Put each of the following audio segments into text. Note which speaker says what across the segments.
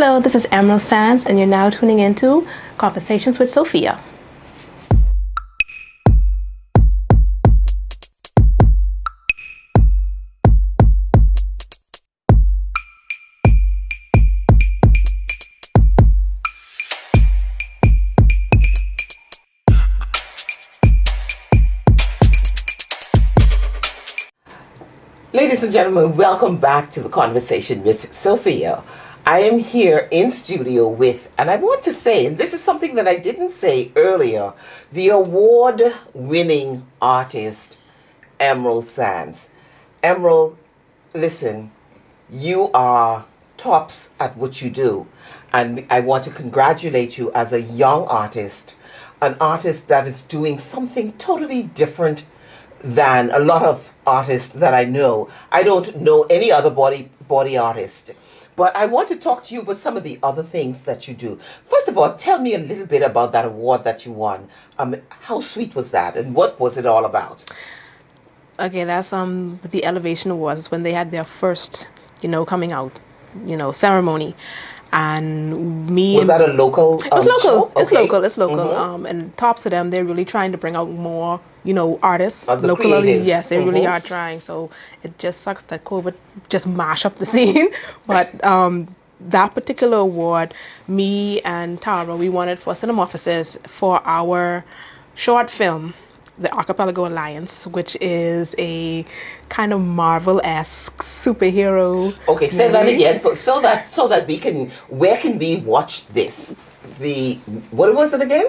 Speaker 1: Hello, this is Emerald Sands, and you're now tuning into Conversations with Sophia.
Speaker 2: Ladies and gentlemen, welcome back to the Conversation with Sophia. I am here in studio with, and I want to say, and this is something that I didn't say earlier, the award-winning artist, Emerald Sands. Emerald, listen, you are tops at what you do, and I want to congratulate you as a young artist, an artist that is doing something totally different than a lot of artists that I know. I don't know any other body artist. But I want to talk to you about some of the other things that you do. First of all, tell me a little bit about that award that you won. How sweet was that, and what was it all about?
Speaker 1: Okay, that's the Elevation Awards, when they had their first, coming out, ceremony. And me
Speaker 2: Was that a local
Speaker 1: It's local.
Speaker 2: show?
Speaker 1: It's
Speaker 2: Okay.
Speaker 1: local. It's local.
Speaker 2: Mm-hmm.
Speaker 1: And tops of them, they're really trying to bring out more, artists
Speaker 2: Of the
Speaker 1: locally.
Speaker 2: creatives.
Speaker 1: Yes, they really are trying. So it just sucks that COVID just mash up the scene. But that particular award, me and Tara, we won it for cinema offices for our short film, the Archipelago Alliance, which is a kind of Marvel-esque superhero.
Speaker 2: Okay, say
Speaker 1: movie.
Speaker 2: that again, so that we can. Where can we watch this? What was it again?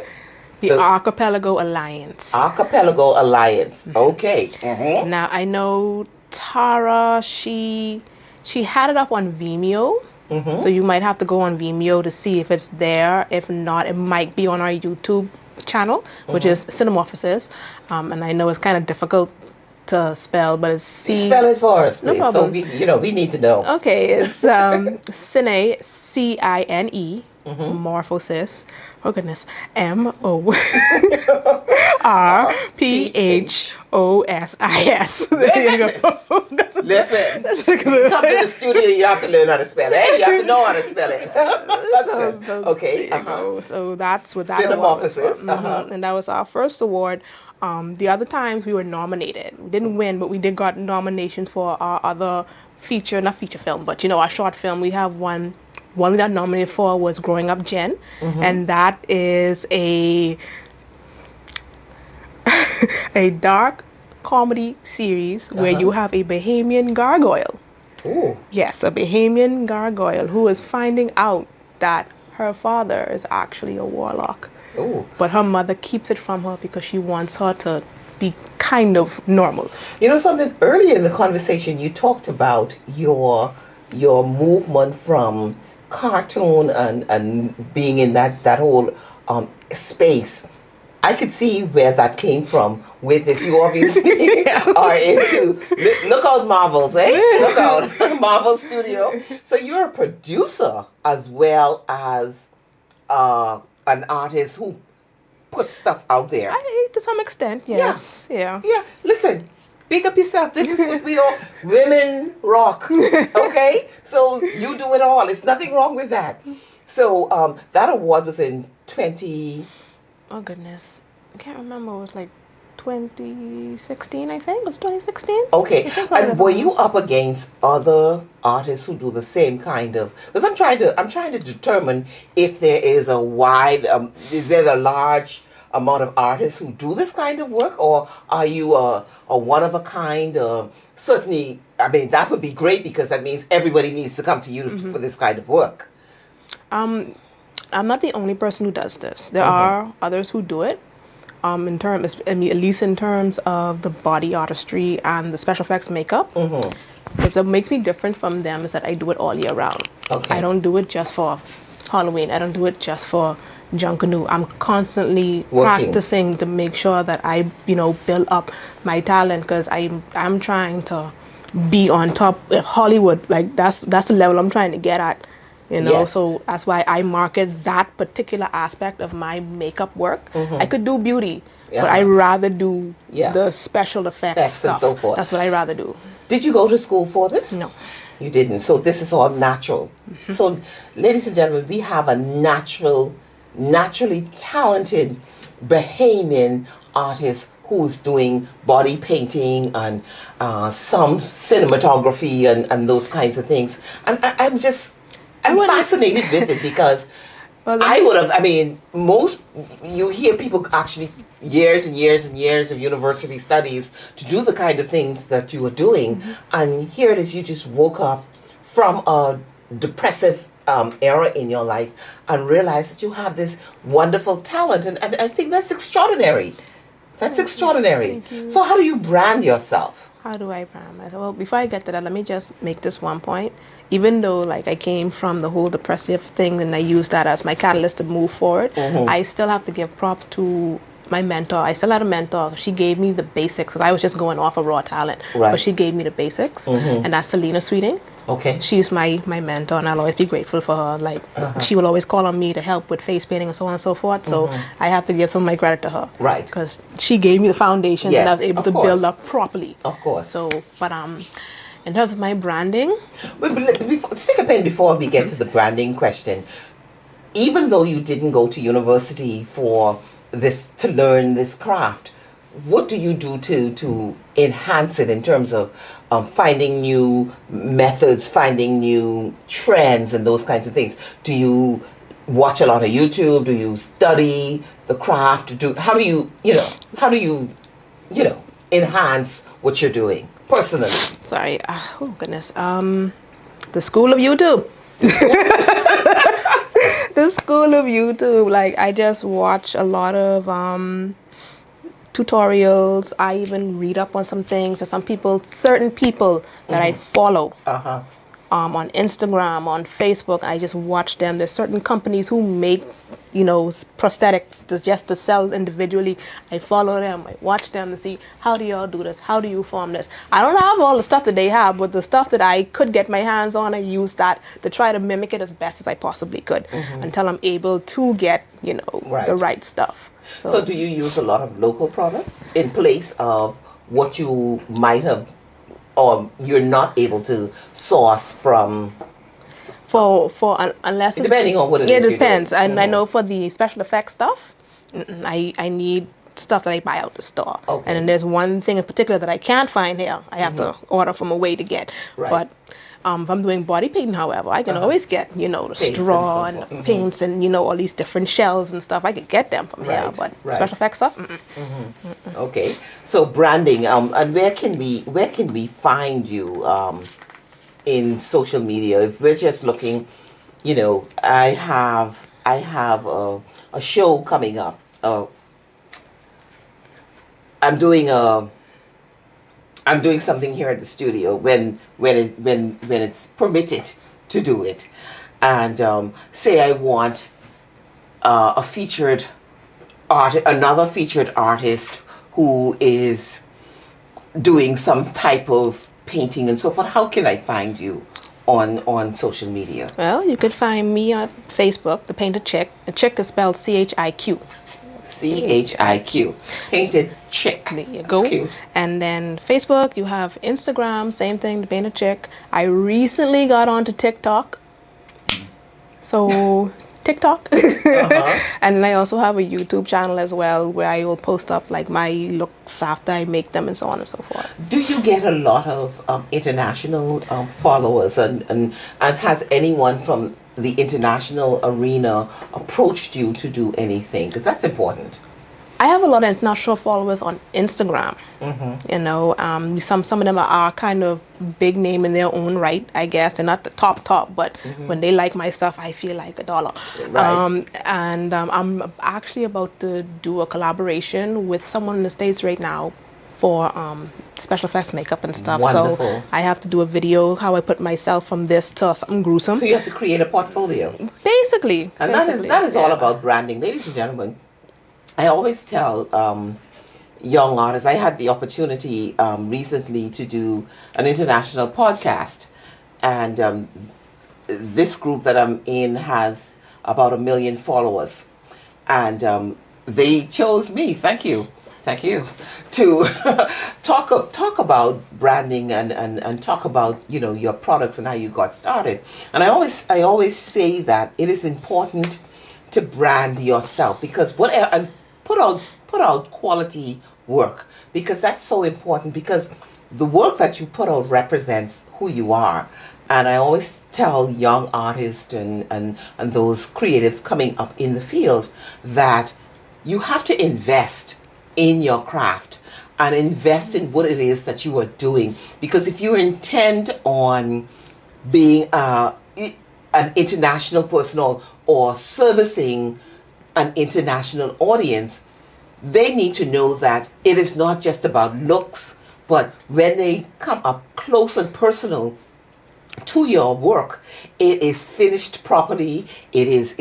Speaker 1: The Archipelago Alliance.
Speaker 2: Archipelago Alliance. Okay. Mm-hmm.
Speaker 1: Now I know Tara. She had it up on Vimeo.
Speaker 2: Mm-hmm.
Speaker 1: So you might have to go on Vimeo to see if it's there. If not, it might be on our YouTube channel, which is Cinema Offices. And I know it's kind of difficult to spell, but it's
Speaker 2: Spell it for us, please.
Speaker 1: No problem.
Speaker 2: So we need to know.
Speaker 1: Okay, it's Cine, Cine, Morphosis. Oh goodness, Morphosis. There you go.
Speaker 2: Listen, you come to the studio, you have to learn how to spell it. You have to know how to spell it. That's good. Okay.
Speaker 1: So that's what that
Speaker 2: Cinema
Speaker 1: award was for.
Speaker 2: Offices.
Speaker 1: And that was our first award. The other times we were nominated. We didn't win, but we did got nominations for our other not feature film, but our short film. We have one we got nominated for was Growing Up Jen, and that is a dark comedy series where you have a Bahamian gargoyle.
Speaker 2: Ooh.
Speaker 1: Yes, a Bahamian gargoyle who is finding out that her father is actually a warlock.
Speaker 2: Ooh.
Speaker 1: But her mother keeps it from her because she wants her to be kind of normal.
Speaker 2: You know something? Earlier in the conversation, you talked about your movement from cartoon and being in that whole space. I could see where that came from with this. You obviously are into, look out Marvels, eh? Look out, Marvel Studio. So you're a producer as well as an artist who puts stuff out there.
Speaker 1: To some extent, yes. Yeah.
Speaker 2: Yeah, listen, big up yourself. This is what we all, women rock, okay? So you do it all. There's nothing wrong with that. So that award was in 20...
Speaker 1: Oh goodness, I can't remember. It was like 2016, I think. It was 2016.
Speaker 2: Okay, and were you up against other artists who do the same kind of? Because I'm trying to determine if there is a wide, is there a large amount of artists who do this kind of work, or are you a one of a kind? Certainly, I mean that would be great because that means everybody needs to come to you for this kind of work.
Speaker 1: I'm not the only person who does this. There are others who do it. At least in terms of the body artistry and the special effects makeup. What makes me different from them is that I do it all year round.
Speaker 2: Okay.
Speaker 1: I don't do it just for Halloween. I don't do it just for Junkanoo. I'm constantly practicing to make sure that I, build up my talent because I'm trying to be on top of Hollywood. Like that's the level I'm trying to get at.
Speaker 2: Yes.
Speaker 1: So that's why I market that particular aspect of my makeup work. I could do beauty, but I rather do the special effects stuff.
Speaker 2: And so forth.
Speaker 1: That's what I rather do.
Speaker 2: Did you go to school for this?
Speaker 1: No.
Speaker 2: You didn't. So this is all natural. So, ladies and gentlemen, we have a naturally talented Bahamian artist who's doing body painting and some cinematography and those kinds of things. And I'm fascinated with it because
Speaker 1: Well,
Speaker 2: I would have, I mean, you hear people actually years and years and years of university studies to do the kind of things that you were doing. And here it is, you just woke up from a depressive era in your life and realized that you have this wonderful talent. And I think that's extraordinary. That's extraordinary.
Speaker 1: Thank you.
Speaker 2: So, how do you brand yourself?
Speaker 1: How do I brand myself? Well, before I get to that, let me just make this one point. Even though like I came from the whole depressive thing and I used that as my catalyst to move forward, I still have to give props to my mentor. I still had a mentor. She gave me the basics because I was just going off of raw talent.
Speaker 2: Right.
Speaker 1: But she gave me the basics, and that's Selena Sweeting.
Speaker 2: Okay.
Speaker 1: She's my mentor, and I'll always be grateful for her. Like she will always call on me to help with face painting and so on and so forth. So I have to give some of my credit to her.
Speaker 2: Right.
Speaker 1: Because she gave me the foundation that I was
Speaker 2: Yes,
Speaker 1: able
Speaker 2: of
Speaker 1: to
Speaker 2: course.
Speaker 1: build up properly.
Speaker 2: Of course.
Speaker 1: So, but in terms of my branding,
Speaker 2: Stick a pen before we get to the branding question. Even though you didn't go to university for this to learn this craft, what do you do to enhance it in terms of finding new methods, finding new trends, and those kinds of things? Do you watch a lot of YouTube? Do you study the craft? How do you enhance what you're doing personally?
Speaker 1: sorry, oh goodness, the school of YouTube. The school of YouTube. Like I just watch a lot of tutorials. I even read up on some things. And certain people that I follow. On Instagram, on Facebook, I just watch them. There's certain companies who make, prosthetics just to sell individually. I follow them. I watch them to see, how do y'all do this? How do you form this? I don't have all the stuff that they have, but the stuff that I could get my hands on, I use that to try to mimic it as best as I possibly could until I'm able to get,
Speaker 2: Right.
Speaker 1: the right stuff.
Speaker 2: So do you use a lot of local products in place of what you might have, or you're not able to source from?
Speaker 1: Unless it's
Speaker 2: Depending on what it
Speaker 1: yeah,
Speaker 2: is
Speaker 1: it
Speaker 2: you're
Speaker 1: depends.
Speaker 2: doing.
Speaker 1: And I know for the special effects stuff, I need stuff that I buy out the store.
Speaker 2: Okay.
Speaker 1: And then there's one thing in particular that I can't find here. I have to order from a way to get.
Speaker 2: Right.
Speaker 1: But if I'm doing body painting, however, I can always get the
Speaker 2: Paints
Speaker 1: straw
Speaker 2: and so
Speaker 1: and
Speaker 2: forth.
Speaker 1: paints and all these different shells and stuff. I could get them from here.
Speaker 2: Right,
Speaker 1: But
Speaker 2: right.
Speaker 1: special effects stuff.
Speaker 2: Okay, so branding, and where can we find you in social media? If we're just looking, I have a show coming up. I'm doing something here at the studio when it's permitted to do it, and say I want another featured artist who is doing some type of painting and so forth. How can I find you on social media?
Speaker 1: Well, you could find me on Facebook, the Painted Chiq. The Chiq is spelled CHIQ.
Speaker 2: CHIQ. Painted Chiq.
Speaker 1: There you
Speaker 2: That's
Speaker 1: go.
Speaker 2: cute.
Speaker 1: And then Facebook, you have Instagram, same thing, the Painted Chiq. I recently got onto TikTok. So, TikTok. And then I also have a YouTube channel as well where I will post up like my looks after I make them and so on and so forth.
Speaker 2: Do you get a lot of international followers, and has anyone from the international arena approached you to do anything? Because that's important.
Speaker 1: I have a lot of international followers on Instagram. Some of them are kind of big name in their own right, I guess. They're not the top, but when they like my stuff, I feel like $1.
Speaker 2: Right.
Speaker 1: I'm actually about to do a collaboration with someone in the States right now for special effects makeup and stuff.
Speaker 2: Wonderful.
Speaker 1: So I have to do a video how I put myself from this to something gruesome.
Speaker 2: So you have to create a portfolio.
Speaker 1: Basically.
Speaker 2: And that is all about branding. Ladies and gentlemen, I always tell young artists, I had the opportunity recently to do an international podcast, and this group that I'm in has about 1 million followers, and they chose me. Thank you. Thank you. To talk about branding and talk about your products and how you got started. And I always say that it is important to brand yourself because whatever and put out quality work because that's so important because the work that you put out represents who you are. And I always tell young artists and those creatives coming up in the field that you have to invest in your craft and invest in what it is that you are doing. Because if you intend on being an international person or servicing an international audience, they need to know that it is not just about looks, but when they come up close and personal to your work, it is finished properly. It is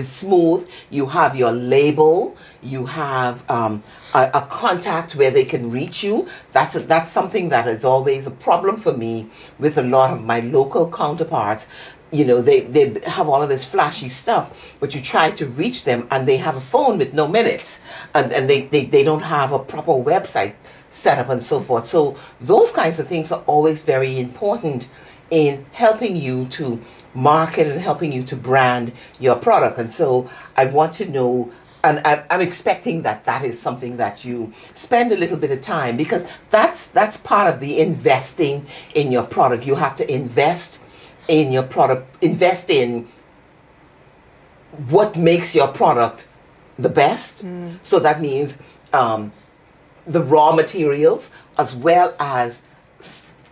Speaker 2: smooth. You have your label. You have a contact where they can reach you. That's something that is always a problem for me with a lot of my local counterparts. They have all of this flashy stuff, but you try to reach them and they have a phone with no minutes, and they don't have a proper website set up and so forth. So those kinds of things are always very important in helping you to market and helping you to brand your product. And so I want to know, and I'm expecting that is something that you spend a little bit of time, because that's part of the investing in your product. You have to invest in your product, invest in what makes your product the best. So that means the raw materials, as well as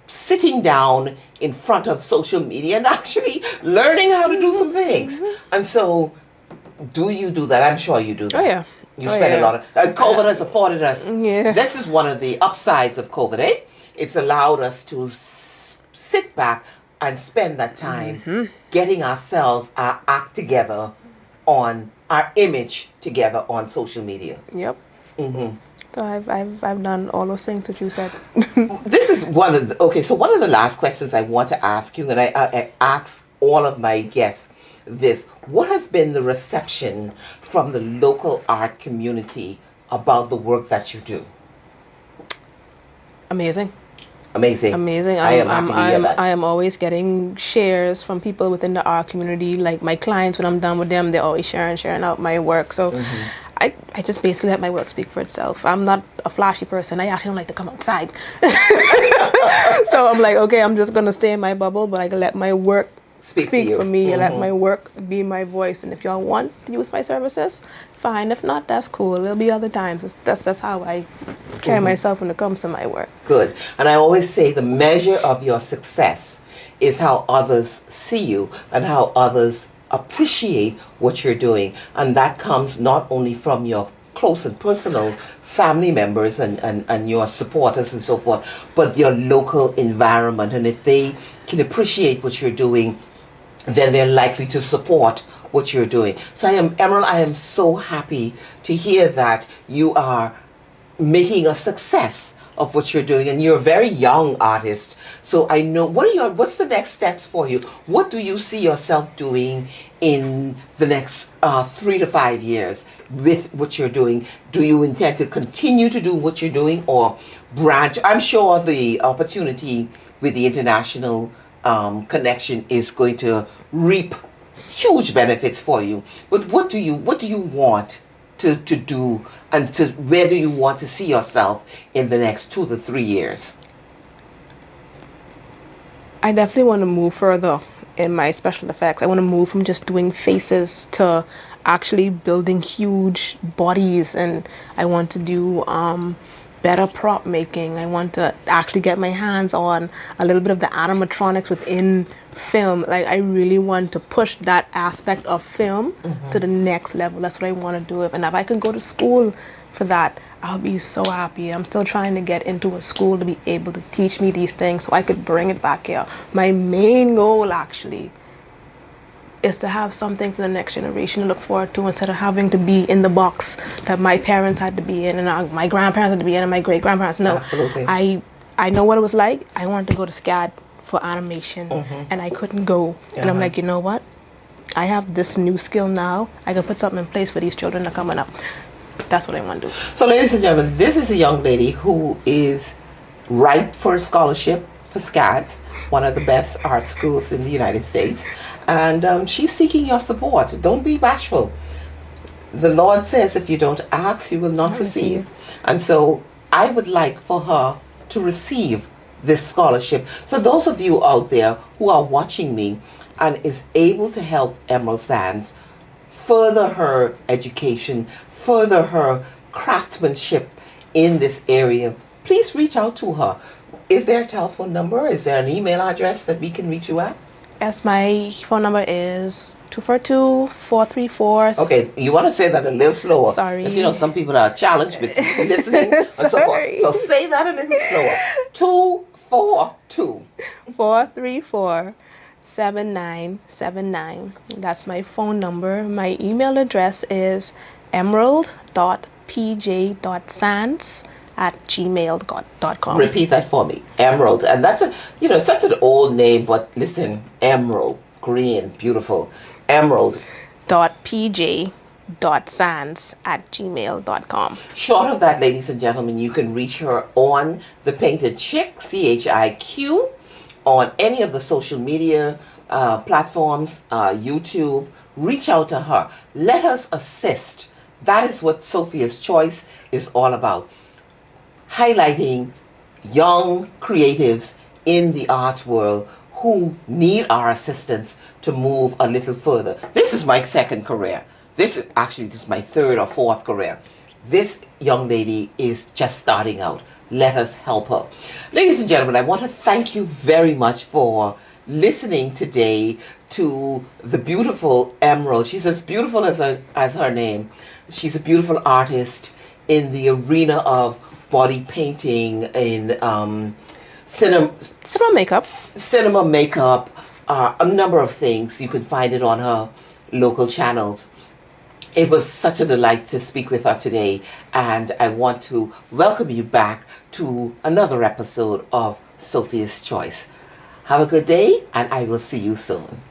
Speaker 2: sitting down in front of social media and actually learning how to do some things. And so, do you do that? I'm sure you do that.
Speaker 1: Oh yeah.
Speaker 2: You spend a lot of. COVID has afforded us.
Speaker 1: Yeah.
Speaker 2: This is one of the upsides of COVID, eh? It's allowed us to sit back and spend that time getting ourselves, our act together, on our image together on social media.
Speaker 1: Yep. So I've done all those things that you said.
Speaker 2: This is one of so one of the last questions I want to ask you, and I ask all of my guests this: what has been the reception from the local art community about the work that you do?
Speaker 1: Amazing.
Speaker 2: Amazing.
Speaker 1: Amazing.
Speaker 2: I am happy to hear that.
Speaker 1: I am always getting shares from people within the art community. Like my clients, when I'm done with them, they're always sharing out my work. So I just basically let my work speak for itself. I'm not a flashy person. I actually don't like to come outside. So I'm like, okay, I'm just going to stay in my bubble, but I can let my work speak for me and let my work be my voice. And if y'all want to use my services, fine. If not, that's cool. There'll be other times. That's how I carry myself when it comes to my work.
Speaker 2: Good. And I always say the measure of your success is how others see you and how others appreciate what you're doing. And that comes not only from your close and personal family members and your supporters and so forth, but your local environment. And if they can appreciate what you're doing, then they're likely to support what you're doing. So Emerald, I am so happy to hear that you are making a success of what you're doing, and you're a very young artist. So I know, what's the next steps for you? What do you see yourself doing in the next 3 to 5 years with what you're doing? Do you intend to continue to do what you're doing or branch? I'm sure the opportunity with the international connection is going to reap huge benefits for you. But what do you want to do, and where do you want to see yourself in the next 2 to 3 years?
Speaker 1: I definitely want to move further in my special effects. I want to move from just doing faces to actually building huge bodies, and I want to do better prop making. I want to actually get my hands on a little bit of the animatronics within film. Like, I really want to push that aspect of film to the next level. That's what I want to do. And if I can go to school for that, I'll be so happy. I'm still trying to get into a school to be able to teach me these things so I could bring it back here. My main goal, actually, is to have something for the next generation to look forward to, instead of having to be in the box that my parents had to be in and my grandparents had to be in and my great-grandparents. No,
Speaker 2: absolutely.
Speaker 1: I know what it was like. I wanted to go to SCAD for animation, and I couldn't go. And I'm like, you know what? I have this new skill now. I can put something in place for these children that are coming up. That's what I want to do.
Speaker 2: So, ladies and gentlemen, this is a young lady who is ripe for a scholarship for SCADS, one of the best art schools in the United States. And she's seeking your support. Don't be bashful. The Lord says if you don't ask, you will not receive. And so I would like for her to receive this scholarship. So those of you out there who are watching me and is able to help Emerald Sands further her education, further her craftsmanship in this area, please reach out to her. Is there a telephone number? Is there an email address that we can reach you at?
Speaker 1: Yes, my phone number is 242-434.
Speaker 2: Okay, you want to say that a little slower.
Speaker 1: Sorry.
Speaker 2: Because, you know, some people are challenged with listening and so forth. So say that a little slower. 242.
Speaker 1: 434-7979. That's my phone number. My email address is emerald.pj.sands@gmail.com.
Speaker 2: Repeat that for me. Emerald. And that's a, you know, it's such an old name, but listen, emerald, green, beautiful. Emerald.
Speaker 1: .pj.sands@gmail.com.
Speaker 2: Short of that, ladies and gentlemen, you can reach her on the painted Chiq, CHIQ, on any of the social media platforms, YouTube. Reach out to her. Let us assist. That is what Sophia's Choice is all about. Highlighting young creatives in the art world who need our assistance to move a little further. This is my second career. This is my third or fourth career. This young lady is just starting out. Let us help her. Ladies and gentlemen, I want to thank you very much for listening today to the beautiful Emerald. She's as beautiful as her name. She's a beautiful artist in the arena of body painting, in cinema makeup, a number of things. You can find it on her local channels. It was such a delight to speak with her today, and I want to welcome you back to another episode of Sophia's Choice. Have a good day, and I will see you soon.